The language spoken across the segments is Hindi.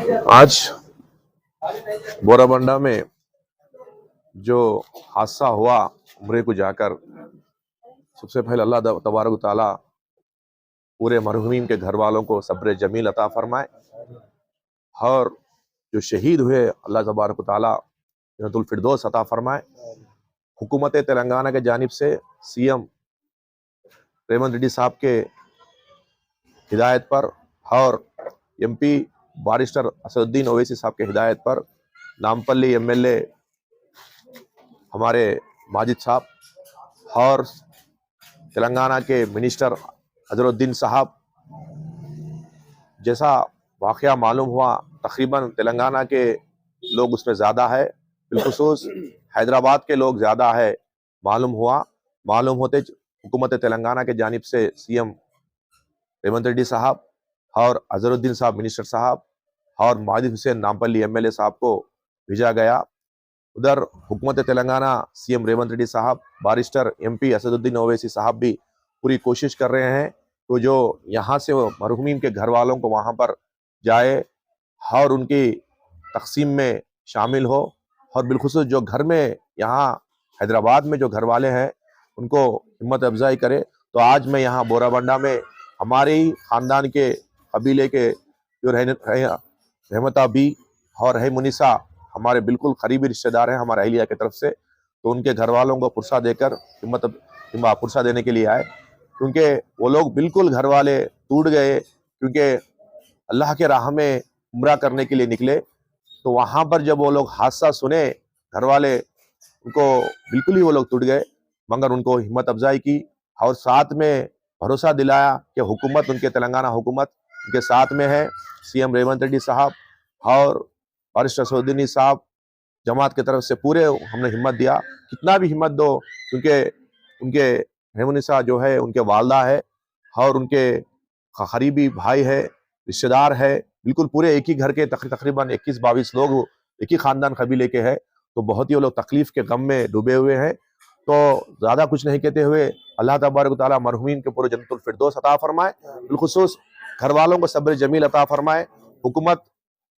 आज बोराबंडा में जो हादसा हुआ उम्रे को जाकर, सबसे पहले अल्लाह तबारक ताला पूरे मरहूमीन के घर वालों को सब्र जमील अता फरमाए और जो शहीद हुए अल्लाह तबारक ताला जन्नतुल फिरदौस अता फरमाए। हुकूमत तेलंगाना के जानिब से सीएम रेवंत रेड्डी साहब के हिदायत पर और एमपी बारिस्टर असदुद्दीन ओवैसी साहब के हिदायत पर नामपल्ली एमएलए हमारे माजिद साहब और तेलंगाना के मिनिस्टर अजहरुद्दीन साहब, जैसा वाक़या मालूम हुआ तकरीबन तेलंगाना के लोग उसमें ज़्यादा है, बिलखुसूस हैदराबाद के लोग ज़्यादा है। मालूम होते हुकूमत तेलंगाना के जानिब से सीएम रेवंत रेड्डी साहब और अजहरुद्दीन साहब मिनिस्टर साहब और माजिद हुसैन नामपल्ली एमएलए साहब को भेजा गया। उधर हुकूमत तेलंगाना सीएम रेवंत रेड्डी साहब, बारिस्टर एमपी असदुद्दीन ओवैसी साहब भी पूरी कोशिश कर रहे हैं तो जो यहाँ से मरहूमीन के घर वालों को वहाँ पर जाए और उनकी तकसीम में शामिल हो और बिलखुसूस जो घर में यहाँ हैदराबाद में जो घर वाले हैं उनको हिम्मत अफजाई करे। तो आज मैं यहाँ बोराबंडा में हमारे ही ख़ानदान के कबीले के जो रहमता बी और रही मुनिसा हमारे बिल्कुल करीबी रिश्तेदार हैं हमारे अहलिया की तरफ से, तो उनके घर वालों को पुरसा देकर पुरसा देने के लिए आए, क्योंकि वो लोग बिल्कुल घर वाले टूट गए। क्योंकि अल्लाह के राह में उम्रा करने के लिए निकले तो वहाँ पर जब वो लोग हादसा सुने, घर वाले उनको बिल्कुल ही वो लोग टूट गए, मगर उनको हिम्मत अफजाई की और साथ में भरोसा दिलाया कि हुकूमत, उनके तेलंगाना हुकूमत उनके साथ में है। सीएम रेवंत रेड्डी साहब और बारिस्टर असदुद्दीन साहब जमात की तरफ से पूरे हमने हिम्मत दिया, कितना भी हिम्मत दो, क्योंकि उनके रहमुनिसा जो है उनके वालदा है और उनके करीबी भाई है, रिश्तेदार है, बिल्कुल पूरे एक ही घर के तकरीबन 21-22 लोग एक ही खानदान कबीले के हैं, तो बहुत ही वो लोग तकलीफ के गम में डूबे हुए हैं। तो ज़्यादा कुछ नहीं कहते हुए अल्लाह तबारक ताला मरहूमीन के पूरे जन्नतुल फिरदौस अता फरमाए, बिलखुसूस घर वालों को सब्र जमील अता फरमाए। हुकूमत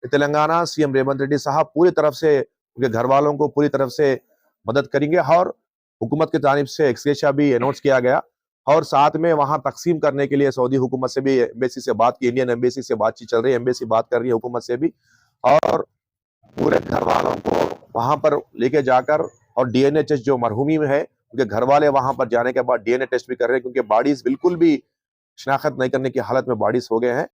तेलंगाना सीएम रेवंत रेड्डी साहब पूरी तरफ से उनके घर वालों को पूरी तरफ से मदद करेंगे और हुकूमत की जानिब से एक्सग्रेशिया भी अनाउंस किया गया और साथ में वहां तकसीम करने के लिए सऊदी हुकूमत से भी, एम्बेसी से बात की, इंडियन एम्बेसी से बातचीत चल रही है, एम्बेसी बात कर रही है हुकूमत से भी, और पूरे घर वालों को वहां पर लेके जाकर और डीएनए टेस्ट जो मरहूमी में है उनके घर वाले वहां पर जाने के बाद डीएनए टेस्ट भी कर रहे हैं, क्योंकि बॉडीज बिल्कुल भी शिनाख्त नहीं करने की हालत में बॉडीज हो गए हैं।